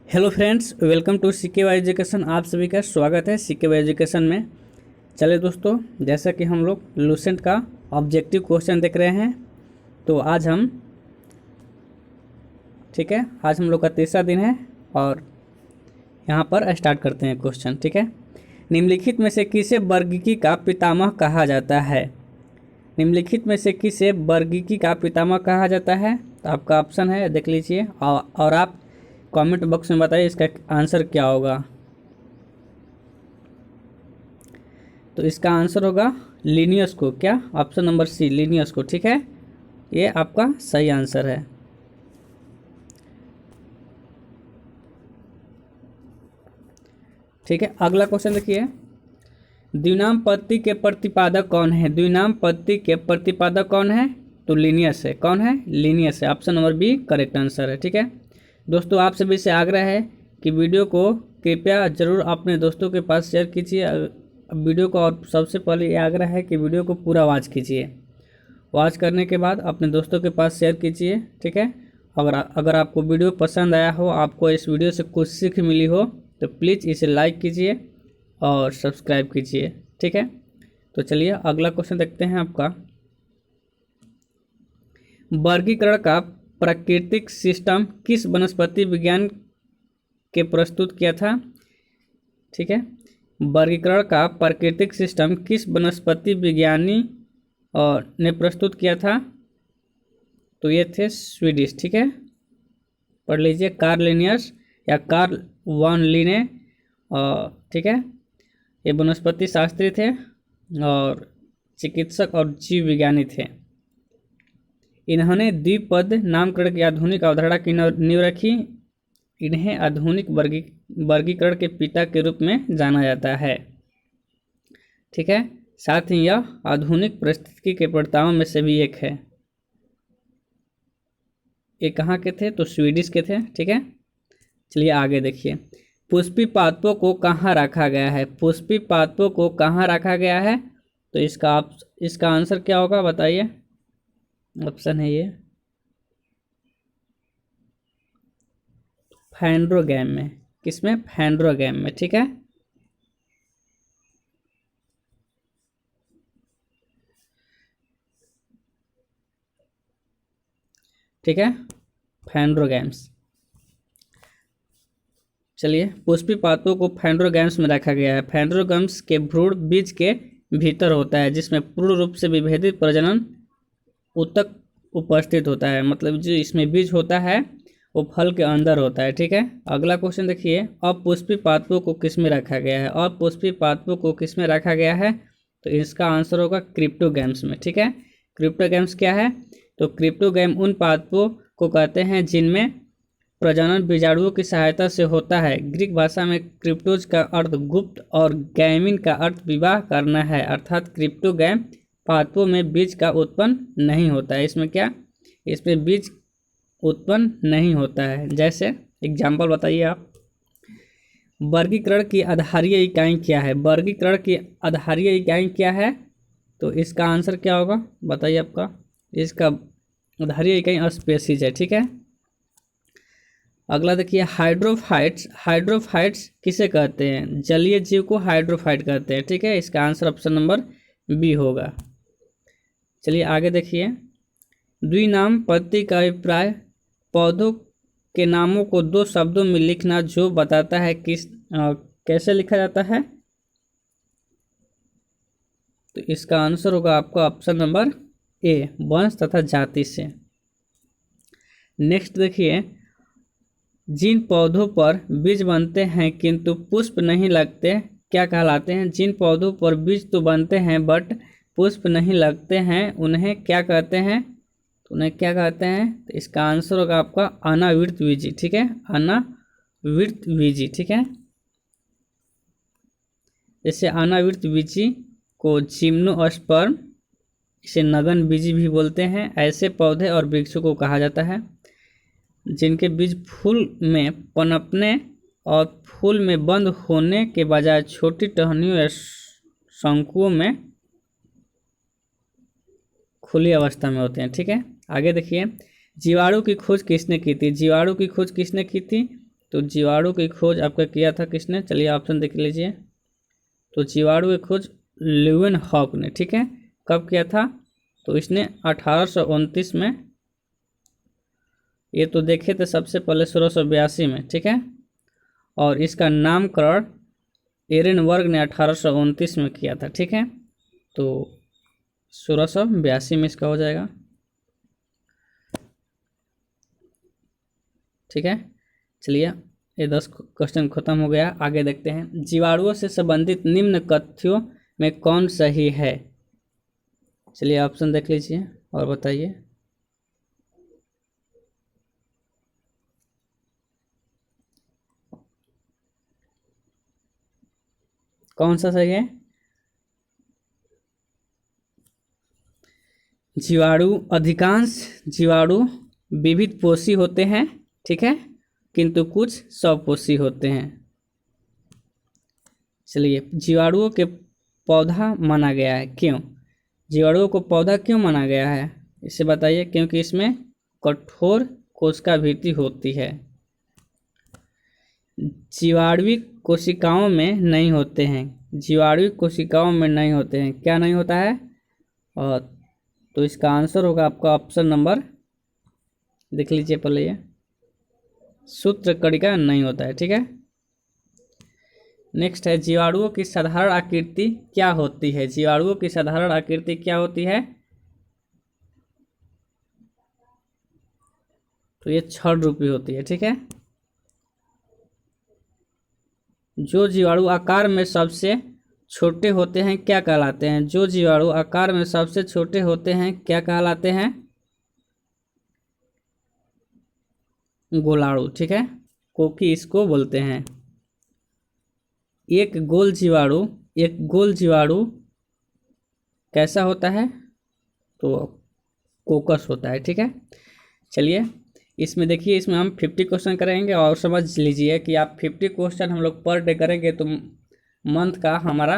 Hello friends, welcome to C K Y education. आप सभी का स्वागत है सीके वाई एजुकेशन में। चलिए दोस्तों, जैसा कि हम लोग लूसेंट का ऑब्जेक्टिव क्वेश्चन देख रहे हैं, तो आज हम आज हम लोग का तीसरा दिन है और यहाँ पर स्टार्ट करते हैं क्वेश्चन। ठीक है, निम्नलिखित में से किसे वर्गीकी का पितामह कहा जाता है? निम्नलिखित में से किसे वर्गीकी का पितामह कहा जाता है? तो आपका ऑप्शन है, देख लीजिए और आप कमेंट बॉक्स में बताइए इसका आंसर क्या होगा। तो इसका आंसर होगा लिनियस को। क्या? ऑप्शन नंबर सी, लिनियस को। ठीक है, ये आपका सही आंसर है। ठीक है, अगला क्वेश्चन देखिए, द्विनाम पत्ती के प्रतिपादक कौन है? द्विनाम पत्ती के प्रतिपादक कौन है? तो लिनियस है। कौन है? लिनियस है। Option number B correct answer है। ठीक है दोस्तों, आप सभी से आग्रह है कि वीडियो को कृपया ज़रूर अपने दोस्तों के पास शेयर कीजिए वीडियो को, और सबसे पहले ये आग्रह है कि वीडियो को पूरा वॉच कीजिए। वॉच करने के बाद अपने दोस्तों के पास शेयर कीजिए। ठीक है, अगर आपको वीडियो पसंद आया हो, आपको इस वीडियो से कुछ सीख मिली हो, तो प्लीज़ इसे लाइक कीजिए और सब्सक्राइब कीजिए। ठीक है, तो चलिए अगला क्वेश्चन देखते हैं आपका। वर्गीकरण का प्राकृतिक सिस्टम किस वनस्पति विज्ञान के प्रस्तुत किया था? ठीक है, वर्गीकरण का प्राकृतिक सिस्टम किस वनस्पति विज्ञानी ने प्रस्तुत किया था? तो ये थे स्वीडिश। ठीक है, पढ़ लीजिए, कार्ल लिनियस या कार्ल वन लिने। ठीक है, ये वनस्पति शास्त्री थे और चिकित्सक और जीव विज्ञानी थे। इन्होंने द्विपद नामकरण की आधुनिक अवधारणा की नींव रखी। इन्हें आधुनिक वर्गीकरण के पिता के रूप में जाना जाता है। ठीक है, साथ ही यह आधुनिक पारिस्थितिकी के प्रताओं में से भी एक है। ये कहाँ के थे? तो स्वीडिश के थे। ठीक है, चलिए आगे देखिए, पुष्पी पादपों को कहाँ रखा गया है? पुष्पी पादपों को कहाँ रखा गया है? तो इसका आंसर क्या होगा, बताइए। ऑप्शन है ये फैंड्रोगैम में। किसमें? फैंड्रोगैम में। ठीक है, ठीक है, फैंड्रोगैम्स। चलिए, पुष्पी पादपों को फैंड्रोगैम्स में रखा गया है। फैंड्रोगैम्स के भ्रूण बीज के भीतर होता है, जिसमें पूर्ण रूप से विभेदित प्रजनन ऊतक उपस्थित होता है। मतलब जो इसमें बीज होता है वो फल के अंदर होता है। ठीक है, अगला क्वेश्चन देखिए, अपुष्पी पादपों को किस में रखा गया है? अपुष्पी पादपों को किस में रखा गया है? तो इसका आंसर होगा क्रिप्टोगैम्स में। ठीक है, क्रिप्टोगैम्स क्या है? तो क्रिप्टोगैम उन पादपों को कहते हैं जिनमें प्रजनन बीजाणुओं की सहायता से होता है। ग्रीक भाषा में क्रिप्टोज का अर्थ गुप्त और गैमिन का अर्थ विवाह करना है। अर्थात क्रिप्टोगैम पादपों में बीज का उत्पन्न नहीं होता है। इसमें क्या? इसमें बीज उत्पन्न नहीं होता है। जैसे एग्जाम्पल बताइए आप। वर्गीकरण की आधारीय इकाई क्या है? वर्गीकरण की आधारीय इकाई क्या है? तो इसका आंसर क्या होगा, बताइए आपका। इसका आधारीय इकाई स्पेसीज है। ठीक है, अगला देखिए, हाइड्रोफाइट्स। हाइड्रोफाइट्स किसे कहते हैं? जलीय जीव को हाइड्रोफाइट कहते हैं। ठीक है, इसका आंसर ऑप्शन नंबर बी होगा। चलिए आगे देखिए, द्विनाम पत्ती का अभिप्राय पौधों के नामों को दो शब्दों में लिखना जो बताता है कैसे लिखा जाता है? तो इसका आंसर होगा आपका ऑप्शन नंबर ए, वंश तथा जाति से। नेक्स्ट देखिए, जिन पौधों पर बीज बनते हैं किंतु पुष्प नहीं लगते, क्या कहलाते हैं? जिन पौधों पर बीज तो बनते हैं बट पुष्प नहीं लगते हैं, उन्हें क्या कहते हैं? तो उन्हें क्या कहते हैं? तो इसका आंसर होगा आपका अनावृतबीजी। ठीक है, अनावृतबीजी। ठीक है, जैसे अनावृतबीजी को जिम्नोस्पर्म, इसे नगनबीजी भी बोलते हैं। ऐसे पौधे और वृक्षों को कहा जाता है जिनके बीज फूल में पनपने और फूल में बंद होने के बजाय छोटी टहनियों या शंकुओं में खुली अवस्था में होते हैं। ठीक है, आगे देखिए, जीवाणु की खोज किसने की थी? जीवाणु की खोज किसने की थी? तो जीवाणु की खोज आपका किया था किसने, चलिए ऑप्शन देख लीजिए। तो जीवाणु की खोज ल्यूवेनहॉक ने, ठीक है। कब किया था, तो इसने 1829 में। ये तो देखे थे सबसे पहले 1682 में, ठीक है। और इसका नामकरण एरेनबर्ग ने 1829 में किया था, ठीक है। तो 1682 में इसका हो जाएगा, ठीक है। चलिए ये 10 क्वेश्चन खत्म हो गया, आगे देखते हैं। जीवाणुओं से संबंधित निम्न कथ्यों में कौन सही है, चलिए ऑप्शन देख लीजिए और बताइए। कौन सा सही है, अधिकांश जीवाणु विविध पोषी होते हैं, ठीक है, किंतु कुछ स्वपोषी होते हैं। चलिए जीवाणुओं के पौधा माना गया है, क्यों, जीवाणुओं को पौधा क्यों माना गया है, इसे बताइए। क्योंकि इसमें कठोर कोशिका भित्ति होती है, जीवाणुविक कोशिकाओं में नहीं होते हैं, जीवाणुविक कोशिकाओं में नहीं होते हैं, क्या नहीं होता है। और तो इसका आंसर होगा आपका ऑप्शन नंबर, देख लीजिए पहले, ये सूत्रकणिका नहीं होता है, ठीक है। नेक्स्ट है, जीवाणुओं की साधारण आकृति क्या होती है, जीवाणुओं की साधारण आकृति क्या होती है, तो ये छड़ रूपी होती है, ठीक है। जो जीवाणु आकार में सबसे छोटे होते हैं क्या कहलाते हैं, जो जीवाणु आकार में सबसे छोटे होते हैं क्या कहलाते हैं, गोलाणु, ठीक है, कोकी इसको बोलते हैं। एक गोल जीवाणु कैसा होता है, तो कोकस होता है, ठीक है। चलिए इसमें देखिए, इसमें हम 50 क्वेश्चन करेंगे और समझ लीजिए कि आप 50 क्वेश्चन हम लोग पर डे करेंगे तो मंथ का हमारा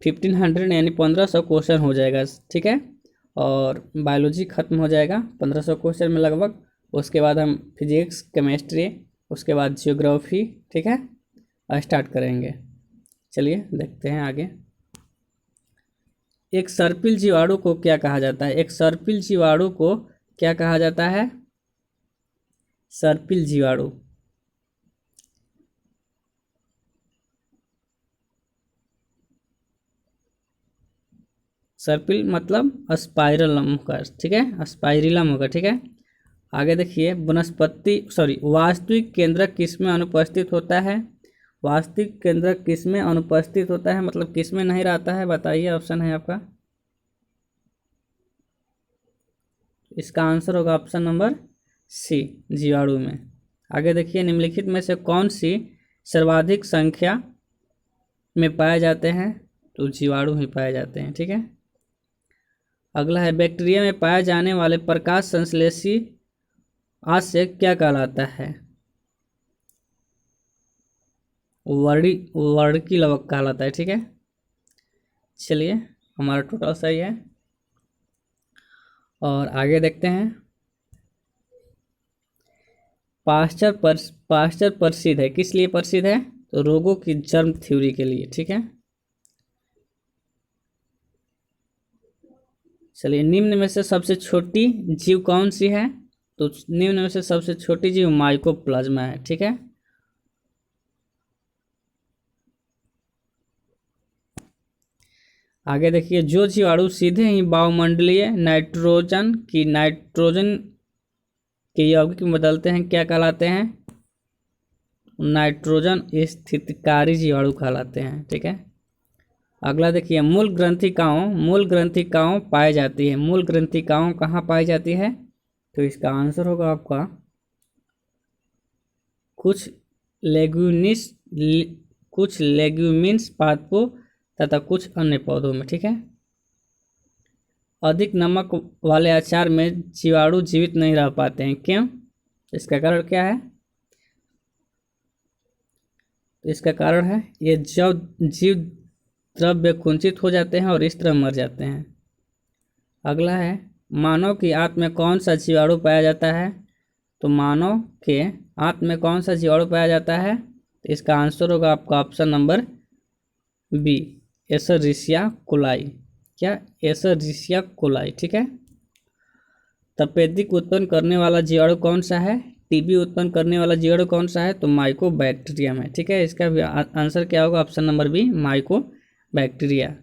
1500 यानी 1500 क्वेश्चन हो जाएगा, ठीक है। और बायोलॉजी खत्म हो जाएगा 1500 क्वेश्चन में लगभग। उसके बाद हम फिजिक्स, केमिस्ट्री, उसके बाद जियोग्राफी, ठीक है, स्टार्ट करेंगे। चलिए देखते हैं आगे। एक सर्पिल जीवाणु को क्या कहा जाता है, एक सर्पिल जीवाणु को क्या कहा जाता है, सर्पिल जीवाणु, सर्पिल मतलब स्पाइरलम होगा, ठीक है, स्पाइरिलम होगा, ठीक है। आगे देखिए, वास्तविक केंद्रक किसमें अनुपस्थित होता है, वास्तविक केंद्रक किसमें अनुपस्थित होता है, मतलब किसमें नहीं रहता है, बताइए, ऑप्शन है आपका। इसका आंसर होगा ऑप्शन नंबर सी, जीवाणु में। आगे देखिए, निम्नलिखित में से कौन सी सर्वाधिक संख्या में पाए जाते हैं, तो जीवाणु ही पाए जाते हैं, ठीक है। अगला है, बैक्टीरिया में पाए जाने वाले प्रकाश संश्लेषी आशय क्या कहलाता है, वर्णकी लवक कहलाता है, ठीक है। चलिए हमारा टोटल सही है और आगे देखते हैं। पास्चर प्रसिद्ध है, किस लिए प्रसिद्ध है, तो रोगों की जर्म थ्योरी के लिए, ठीक है। चलिए, निम्न में से सबसे छोटी जीव कौन सी है, तो निम्न में से सबसे छोटी जीव माइकोप्लाज्मा है, ठीक है। आगे देखिए, जो जीवाणु सीधे ही वायुमंडलीय नाइट्रोजन के यौगिक में बदलते हैं क्या कहलाते हैं, नाइट्रोजन स्थितिकारी जीवाणु कहलाते हैं, ठीक है। अगला देखिए, मूल ग्रंथिकाओं पाई जाती है, मूल ग्रंथिकाओं कहाँ पाई जाती है, तो इसका आंसर होगा आपका कुछ लेग्यूमिन्स पादपों तथा कुछ अन्य पौधों में, ठीक है। अधिक नमक वाले अचार में जीवाणु जीवित नहीं रह पाते हैं, क्यों, इसका कारण क्या है, तो इसका कारण है ये जीव द्रव्य कुंचित हो जाते हैं और इस तरह मर जाते हैं। अगला है, मानव की आंत में कौन सा जीवाणु पाया जाता है, तो मानव के आंत में कौन सा जीवाणु पाया जाता है? तो इसका आंसर होगा आपका ऑप्शन नंबर बी, एशेरिचिया कोलाई। क्या? एशेरिचिया कोलाई। ठीक है। तपेदिक उत्पन्न करने वाला जीवाणु कौन सा है? टीबी उत्पन्न करने वाला जीवाणु कौन सा है? तो माइकोबैक्टीरियम है। ठीक है, इसका भी आंसर क्या होगा? Option number B, mycobacteria.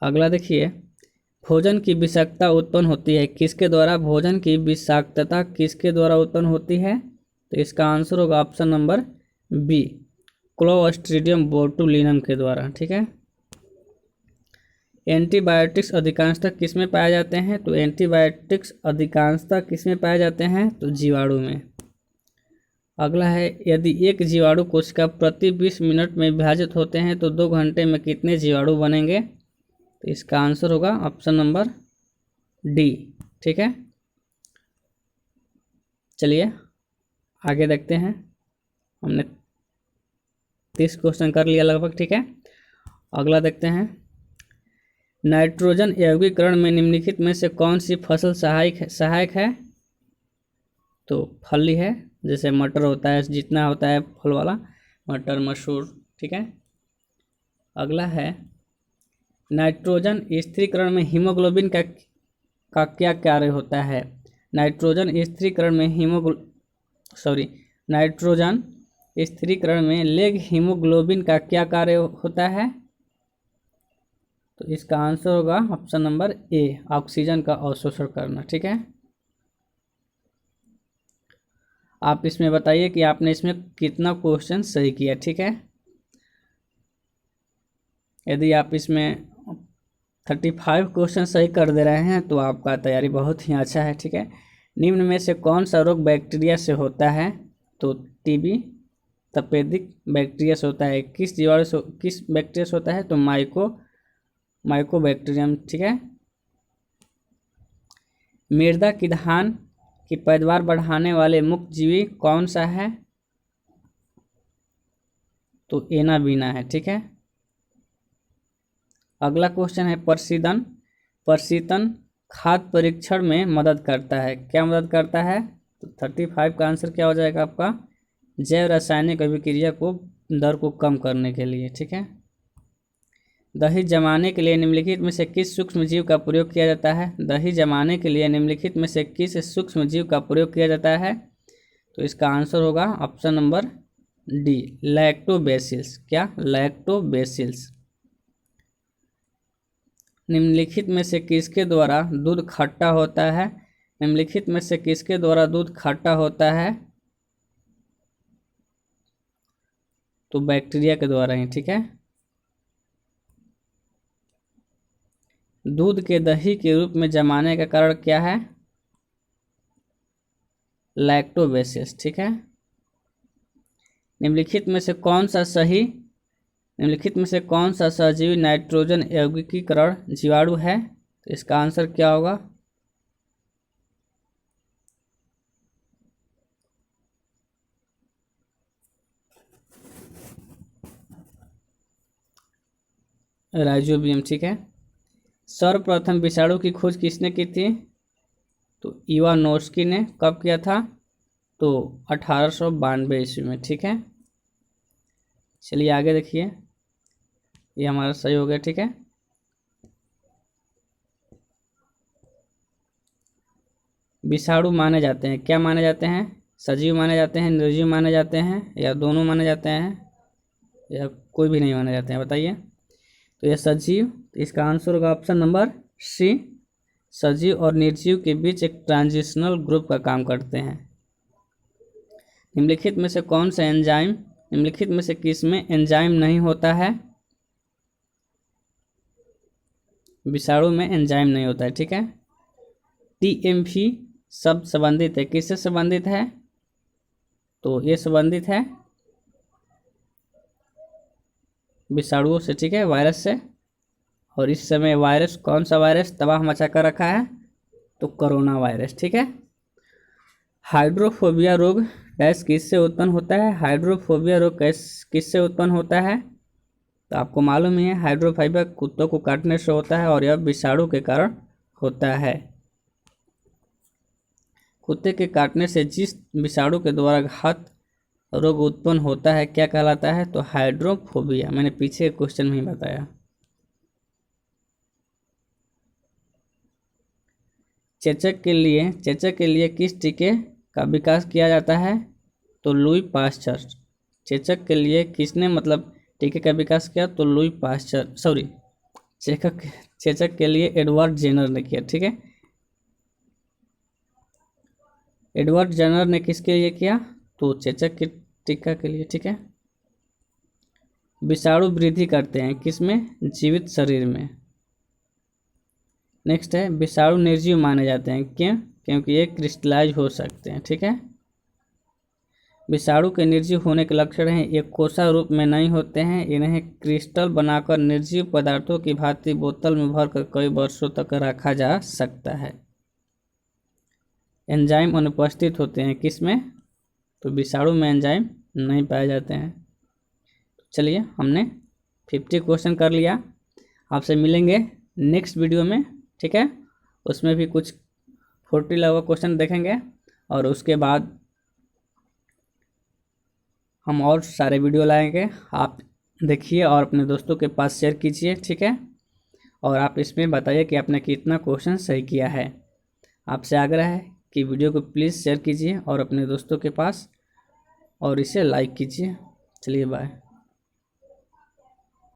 अगला देखिए, भोजन की विषाक्तता उत्पन्न होती है किसके द्वारा? भोजन की विषाक्तता किसके द्वारा उत्पन्न होती है? तो इसका आंसर होगा option number B, clostridium botulinum के द्वारा। ठीक है। एंटीबायोटिक्स अधिकांशतः किस में पाए जाते हैं? तो एंटीबायोटिक्स अधिकांशतः किस में पाए जाते हैं? तो जीवाणु में। अगला है, यदि एक जीवाणु कोशिका प्रति 20 मिनट में विभाजित होते हैं तो 2 घंटे में कितने जीवाणु बनेंगे? तो इसका आंसर होगा ऑप्शन नंबर डी। ठीक है, चलिए आगे देखते हैं। हमने 30 क्वेश्चन कर लिया लगभग। ठीक है, अगला देखते हैं। नाइट्रोजन यौगिकरण में निम्नलिखित में से कौन सी फसल सहायक है? तो फली है, जैसे मटर होता है, जितना होता है फल वाला, मटर, मसूर। ठीक है। अगला है, नाइट्रोजन स्थिरीकरण में हीमोग्लोबिन का क्या कार्य होता है? नाइट्रोजन स्थिरीकरण में लेग हीमोग्लोबिन का क्या कार्य होता है? तो इसका आंसर होगा ऑप्शन नंबर ए, ऑक्सीजन का अवशोषण करना। ठीक है। आप इसमें बताइए कि आपने इसमें कितना क्वेश्चन सही किया। ठीक है, यदि आप इसमें 35 क्वेश्चन सही कर दे रहे हैं तो आपका तैयारी बहुत ही अच्छा है। ठीक है। निम्न में से कौन सा रोग बैक्टीरिया से होता है? तो टीबी तपेदिक बैक्टीरिया से होता है। किस बैक्टीरिया से होता है? तो माइकोबैक्टीरियम। ठीक है। मृदा की धान की पैदावार बढ़ाने वाले मुख्य जीवी कौन सा है? तो एनाबीना है। ठीक है। अगला क्वेश्चन है, प्रशीतन खाद्य परीक्षण में मदद करता है। क्या मदद करता है? तो 35 का आंसर क्या हो जाएगा आपका? जैव रासायनिक अभिक्रिया को दर को कम करने के लिए। ठीक है। दही जमाने के लिए निम्नलिखित में से किस सूक्ष्म जीव का प्रयोग किया जाता है? दही जमाने के लिए निम्नलिखित में से किस सूक्ष्म जीव का प्रयोग किया जाता है? तो इसका आंसर होगा ऑप्शन नंबर डी, लैक्टोबैसिल्स। क्या? लैक्टोबैसिल्स। निम्नलिखित में से किसके द्वारा दूध खट्टा होता है? निम्नलिखित में से किसके द्वारा दूध खट्टा होता है? तो बैक्टीरिया के द्वारा ही। ठीक है। दूध के दही के रूप में जमाने का कारण क्या है? लैक्टोबैसिल्स। ठीक है। निम्नलिखित में से कौन सा सहजीवी नाइट्रोजन यौगिकीकरण जीवाणु है? तो इसका आंसर क्या होगा? राइजोबियम। ठीक है। सर्वप्रथम विषाणु की खोज किसने की थी? तो इवानोस्की ने। कब किया था? तो 1892 ईस्वी में। ठीक है। चलिए आगे देखिए, ये हमारा सही हो गया। ठीक है। विषाणु माने जाते हैं, क्या माने जाते हैं? सजीव माने जाते हैं, निर्जीव माने जाते हैं, या दोनों माने जाते हैं, या कोई भी नहीं माने जाते हैं? बताइए। तो यह सजीव, तो इसका आंसर होगा ऑप्शन नंबर सी, सजीव और निर्जीव के बीच एक ट्रांजिशनल ग्रुप का काम करते हैं। निम्नलिखित में से कौन सा एंजाइम, निम्नलिखित में से किस में एंजाइम नहीं होता है? विषाणु में एंजाइम नहीं होता है। ठीक है। टीएमपी शब्द संबंधित है, किससे संबंधित है? तो ये संबंधित है विषाणुओं से। ठीक है, वायरस से। और इस समय वायरस, कौन सा वायरस तबाह मचा कर रखा है? तो कोरोना वायरस। ठीक है। हाइड्रोफोबिया रोग डैश किससे उत्पन्न होता है? हाइड्रोफोबिया रोग किससे उत्पन्न होता है? तो आपको मालूम ही है, हाइड्रोफोबिया कुत्तों को काटने से होता है और यह विषाणु के कारण होता है। कुत्ते के काटने से जिस विषाणु के द्वारा घात रोग उत्पन्न होता है क्या कहलाता है? तो हाइड्रोफोबिया। मैंने पीछे क्वेश्चन में ही बताया। चेचक के लिए किस टीके का विकास किया जाता है? तो लुई पाश्चर। चेचक के लिए किसने टीके का विकास किया? तो लुई पाश्चर, सॉरी, चेचक के लिए एडवर्ड जेनर ने किया। ठीक है, एडवर्ड जेनर ने किसके लिए किया? तो चेचक के टीका के लिए। ठीक है, विषाणु वृद्धि करते हैं किसमें? जीवित शरीर में। नेक्स्ट है, विषाणु निर्जीव माने जाते हैं क्यों? क्योंकि ये क्रिस्टलाइज हो सकते हैं। ठीक है, विषाणु के निर्जीव होने के लक्षण हैं, ये कोसा रूप में नहीं होते हैं, इन्हें क्रिस्टल बनाकर निर्जीव पदार्थों की भांति बोतल में भरकर कई वर्षों तक रखा जा सकता है। एंजाइम अनुपस्थित होते हैं किसमें? तो विषाणु में एंजाइम नहीं पाए जाते हैं। चलिए, हमने 50 क्वेश्चन कर लिया। आपसे मिलेंगे नेक्स्ट वीडियो में। ठीक है, उसमें भी कुछ 40 लगभग क्वेश्चन देखेंगे और उसके बाद हम और सारे वीडियो लाएंगे। आप देखिए और अपने दोस्तों के पास शेयर कीजिए। ठीक है, और आप इसमें बताइए कि आपने कितना क्वेश्चन सही किया है। आपसे आग्रह है कि वीडियो को प्लीज़ शेयर कीजिए और अपने दोस्तों के पास, और इसे लाइक कीजिए। चलिए, बाय।